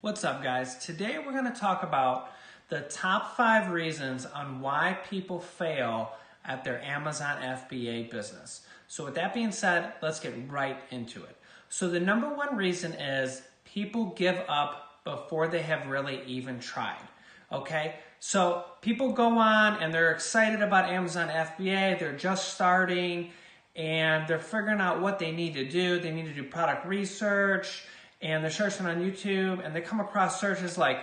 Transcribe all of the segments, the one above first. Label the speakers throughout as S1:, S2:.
S1: What's up, guys? Today we're going to talk about the top 5 reasons on why people fail at their Amazon FBA business. So with that being said, let's get right into it. So the number one reason is people give up before they have really even tried. Okay? So people go on and they're excited about Amazon FBA, they're just starting and they're figuring out what they need to do. They need to do product research, and they're searching on YouTube, and they come across searches like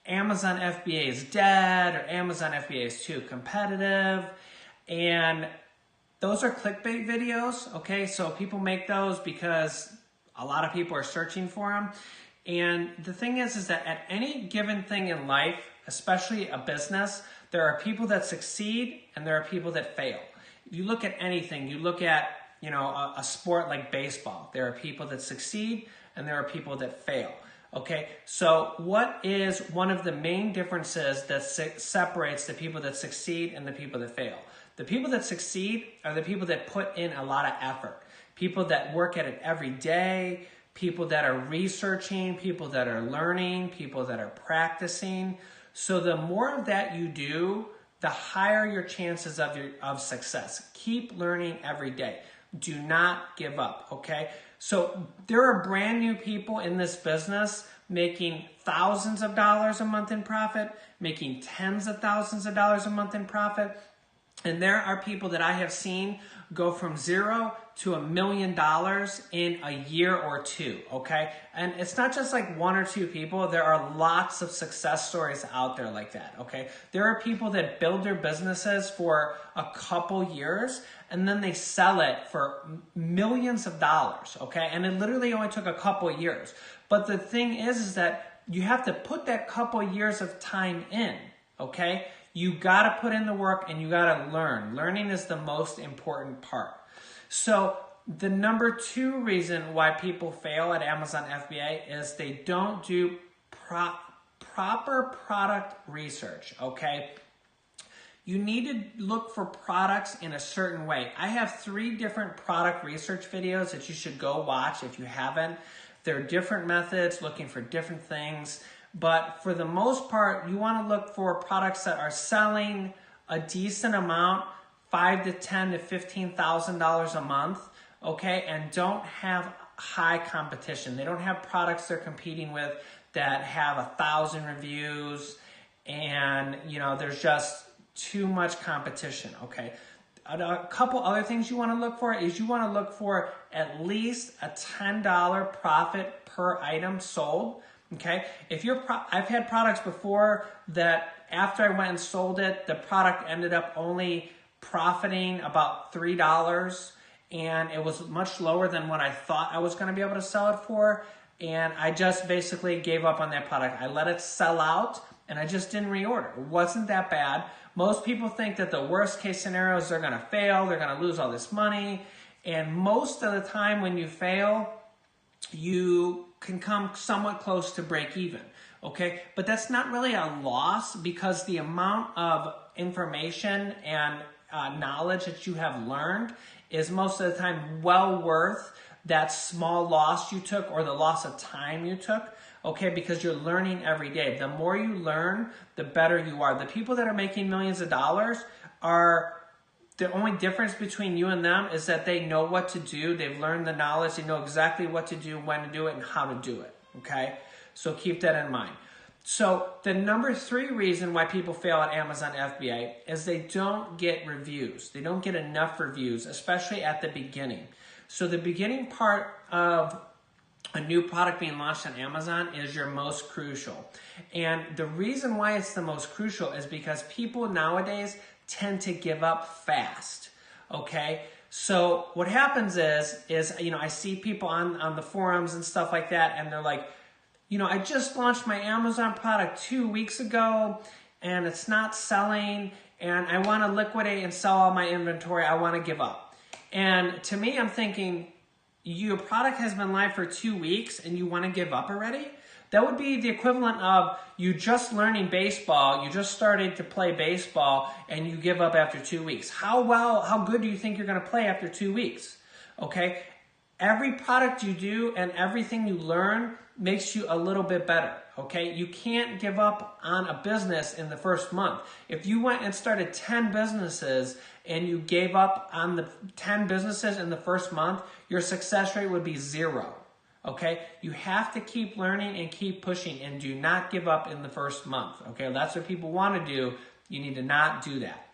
S1: Amazon FBA is dead, or Amazon FBA is too competitive, and those are clickbait videos, okay? So people make those because a lot of people are searching for them, and the thing is that at any given thing in life, especially a business, there are people that succeed, and there are people that fail. If you look at anything, you look at a sport like baseball, there are people that succeed, and there are people that fail, okay? So what is one of the main differences that separates the people that succeed and the people that fail? The people that succeed are the people that put in a lot of effort, people that work at it every day, people that are researching, people that are learning, people that are practicing. So the more of that you do, the higher your chances of success. Keep learning every day. Do not give up, okay? So there are brand new people in this business making thousands of dollars a month in profit, making tens of thousands of dollars a month in profit. And there are people that I have seen go from $0 to $1 million in a year or two, okay? And it's not just like one or two people. There are lots of success stories out there like that, okay? There are people that build their businesses for a couple years and then they sell it for millions of dollars, okay? And it literally only took a couple years. But the thing is that you have to put that couple years of time in, okay? You gotta put in the work and you gotta learn. Learning is the most important part. So the number 2 reason why people fail at Amazon FBA is they don't do proper product research, okay? You need to look for products in a certain way. I have 3 different product research videos that you should go watch if you haven't. They're different methods, looking for different things. But for the most part, you want to look for products that are selling a decent amount, $5,000 to $10,000 to $15,000 a month, okay, and don't have high competition. They don't have products they're competing with that have 1,000 reviews, and there's just too much competition, okay. A couple other things you want to look for is you want to look for at least a $10 profit per item sold. Okay, I've had products before that after I went and sold it, the product ended up only profiting about $3, and it was much lower than what I thought I was going to be able to sell it for, and I just basically gave up on that product. I let it sell out, and I just didn't reorder. It wasn't that bad. Most people think that the worst case scenario is they're going to fail, they're going to lose all this money, and most of the time when you fail, you can come somewhat close to break even, okay? But that's not really a loss because the amount of information and knowledge that you have learned is most of the time well worth that small loss you took or the loss of time you took, okay? Because you're learning every day. The more you learn, the better you are. The people that are making millions of dollars the only difference between you and them is that they know what to do. They've learned the knowledge. They know exactly what to do, when to do it, and how to do it, okay? So keep that in mind. So the number 3 reason why people fail at Amazon FBA is they don't get reviews. They don't get enough reviews, especially at the beginning. So the beginning part of a new product being launched on Amazon is your most crucial. And the reason why it's the most crucial is because people nowadays tend to give up fast, okay? So what happens is I see people on the forums and stuff like that, and they're like, I just launched my Amazon product 2 weeks ago, and it's not selling, and I want to liquidate and sell all my inventory. I want to give up. And to me, I'm thinking, your product has been live for 2 weeks, and you want to give up already? That would be the equivalent of you just learning baseball, you just started to play baseball, and you give up after 2 weeks. How good do you think you're going to play after 2 weeks? Okay? Every product you do and everything you learn makes you a little bit better, okay? You can't give up on a business in the first month. If you went and started 10 businesses and you gave up on the 10 businesses in the first month, your success rate would be 0, okay? You have to keep learning and keep pushing, and do not give up in the first month, okay? That's what people want to do. You need to not do that,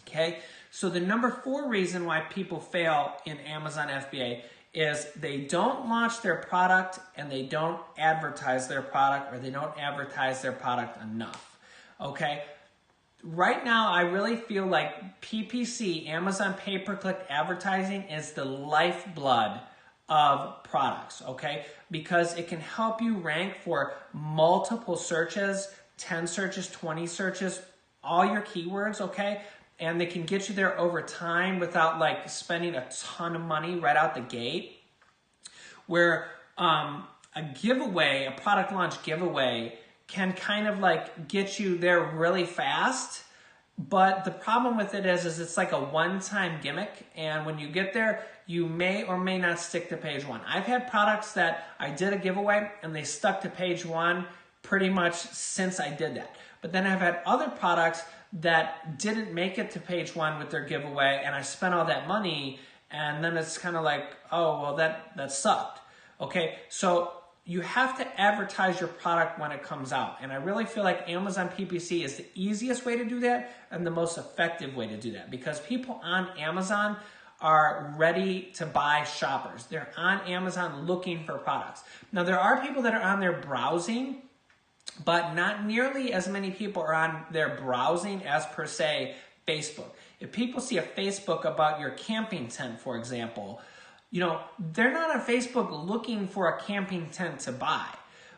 S1: okay? So the number 4 reason why people fail in Amazon FBA is they don't launch their product and they don't advertise their product, or they don't advertise their product enough, okay? Right now, I really feel like PPC, Amazon pay-per-click advertising, is the lifeblood of products, okay? Because it can help you rank for multiple searches, 10 searches, 20 searches, all your keywords, okay? And they can get you there over time without like spending a ton of money right out the gate. Where a giveaway, a product launch giveaway, can kind of like get you there really fast. But the problem with it is it's like a one-time gimmick. And when you get there, you may or may not stick to page 1. I've had products that I did a giveaway and they stuck to page 1 pretty much since I did that. But then I've had other products that didn't make it to page 1 with their giveaway, and I spent all that money, and then it's kind of like, oh, well, that sucked. Okay, so you have to advertise your product when it comes out. And I really feel like Amazon PPC is the easiest way to do that and the most effective way to do that, because people on Amazon are ready to buy shoppers. They're on Amazon looking for products. Now, there are people that are on there browsing, but not nearly as many people are on there browsing as, per se, Facebook. If people see a Facebook about your camping tent, for example, you know, they're not on Facebook looking for a camping tent to buy.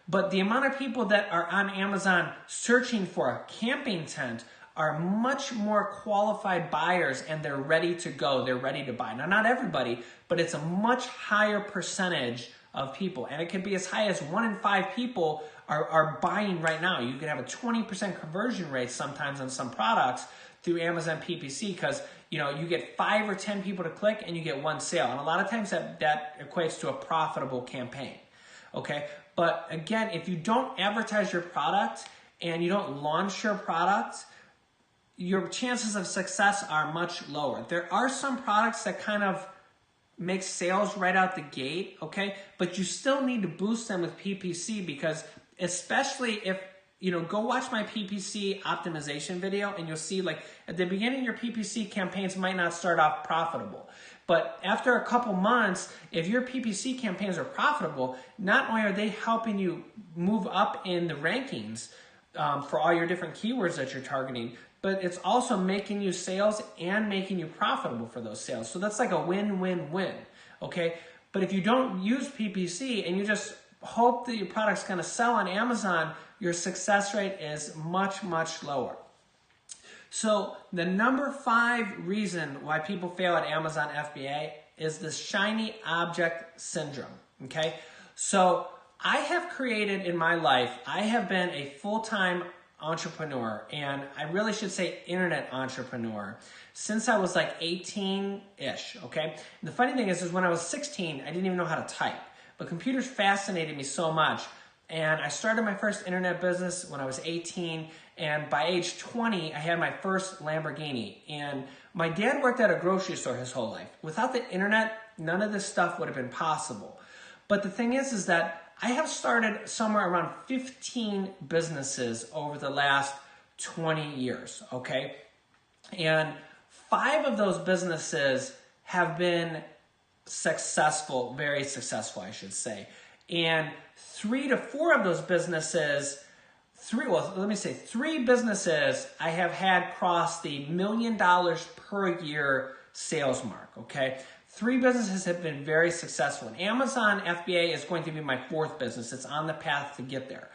S1: But the amount of people that are on Amazon searching for a camping tent are much more qualified buyers, and they're ready to go. They're ready to buy. Now, not everybody, but it's a much higher percentage of people. And it could be as high as 1 in 5 people are buying right now. You could have a 20% conversion rate sometimes on some products through Amazon PPC, because you know, you get 5 or 10 people to click and you get 1 sale. And a lot of times that equates to a profitable campaign, okay? But again, if you don't advertise your product and you don't launch your product, your chances of success are much lower. There are some products that kind of make sales right out the gate, okay? But you still need to boost them with PPC, because especially if, you know, go watch my PPC optimization video and you'll see, like, at the beginning, your PPC campaigns might not start off profitable. But after a couple months, if your PPC campaigns are profitable, not only are they helping you move up in the rankings for all your different keywords that you're targeting, but it's also making you sales and making you profitable for those sales. So that's like a win-win-win, okay? But if you don't use PPC and you just hope that your product's gonna sell on Amazon, your success rate is much, much lower. So the number 5 reason why people fail at Amazon FBA is the shiny object syndrome, okay? So I have created in my life, I have been a full-time entrepreneur, and I really should say internet entrepreneur, since I was like 18-ish, okay? And the funny thing is when I was 16, I didn't even know how to type, but computers fascinated me so much. And I started my first internet business when I was 18, and by age 20, I had my first Lamborghini. And my dad worked at a grocery store his whole life. Without the internet, none of this stuff would have been possible. But the thing is that I have started somewhere around 15 businesses over the last 20 years, okay? And 5 of those businesses have been successful, very successful, I should say. And 3 to 4 of those businesses, 3 businesses I have had cross the $1 million per year sales mark, okay? 3 businesses have been very successful. And Amazon FBA is going to be my 4th business. It's on the path to get there,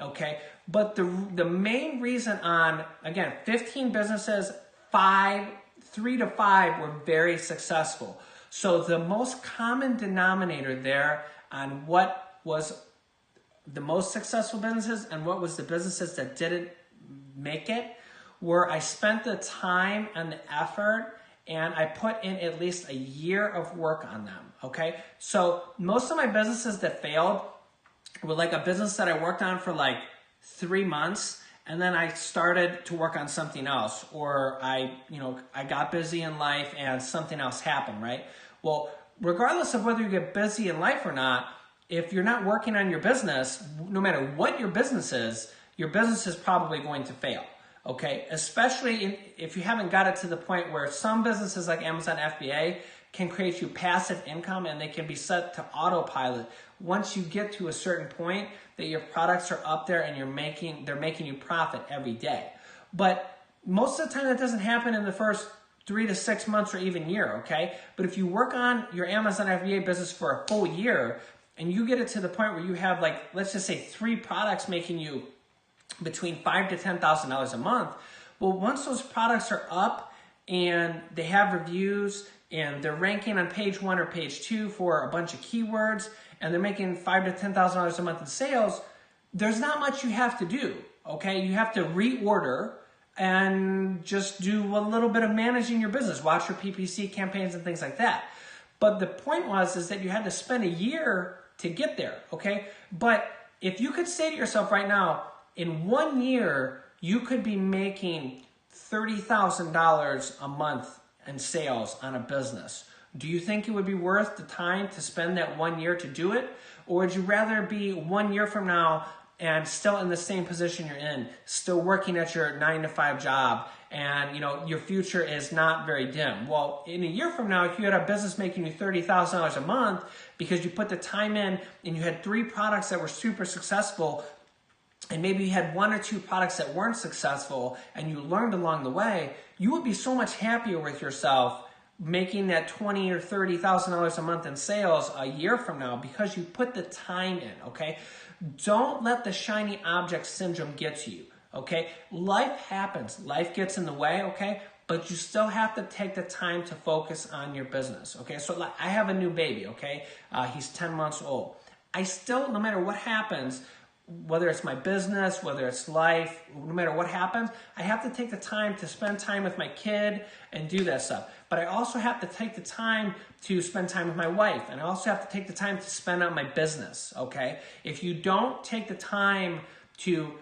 S1: okay? But the main reason on, again, 15 businesses, 3 to 5 were very successful. So the most common denominator there on what was the most successful businesses and what was the businesses that didn't make it were I spent the time and the effort, and I put in at least a year of work on them, okay? So most of my businesses that failed with like a business that I worked on for like 3 months, and then I started to work on something else, or I got busy in life and something else happened, right? Well, regardless of whether you get busy in life or not, if you're not working on your business, no matter what your business is probably going to fail, okay? Especially if you haven't got it to the point where some businesses like Amazon FBA can create you passive income, and they can be set to autopilot once you get to a certain point that your products are up there and they're making you profit every day. But most of the time that doesn't happen in the first 3 to 6 months or even year, okay? But if you work on your Amazon FBA business for a full year and you get it to the point where you have, like, let's just say 3 products making you between $5,000 to $10,000 a month, well, once those products are up and they have reviews and they're ranking on page 1 or page 2 for a bunch of keywords, and they're making $5,000 to $10,000 a month in sales, there's not much you have to do, okay? You have to reorder and just do a little bit of managing your business, watch your PPC campaigns and things like that. But the point is that you had to spend a year to get there, okay? But if you could say to yourself right now, in 1 year, you could be making $30,000 a month in sales on a business. Do you think it would be worth the time to spend that 1 year to do it? Or would you rather be 1 year from now and still in the same position you're in, still working at your 9-to-5 job, and your future is not very dim? Well, in a year from now, if you had a business making you $30,000 a month because you put the time in and you had 3 products that were super successful, and maybe you had 1 or 2 products that weren't successful, and you learned along the way, you would be so much happier with yourself making that $20,000 or $30,000 a month in sales a year from now because you put the time in, okay? Don't let the shiny object syndrome get to you, okay? Life happens. Life gets in the way, okay? But you still have to take the time to focus on your business, okay? So I have a new baby, okay? He's 10 months old. I still, no matter what happens, whether it's my business, whether it's life, no matter what happens, I have to take the time to spend time with my kid and do that stuff. But I also have to take the time to spend time with my wife, and I also have to take the time to spend on my business, okay? If you don't take the time to,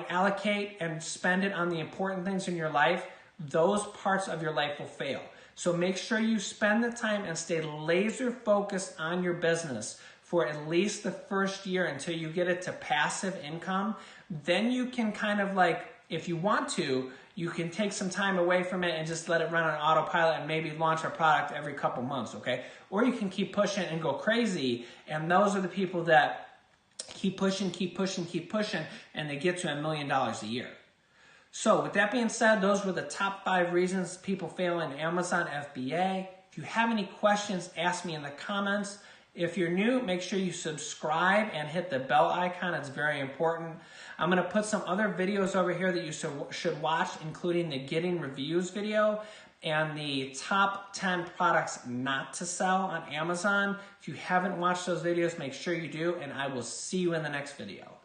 S1: allocate and spend it on the important things in your life, those parts of your life will fail. So make sure you spend the time and stay laser focused on your business for at least the first year until you get it to passive income. Then you can kind of if you want to, you can take some time away from it and just let it run on autopilot and maybe launch a product every couple months, okay? Or you can keep pushing and go crazy, and those are the people that keep pushing, and they get to $1 million a year. So with that being said, those were the top 5 reasons people fail in Amazon FBA. If you have any questions, ask me in the comments. If you're new, make sure you subscribe and hit the bell icon. It's very important. I'm going to put some other videos over here that you should watch, including the Getting Reviews video and the top 10 products not to sell on Amazon. If you haven't watched those videos, make sure you do, and I will see you in the next video.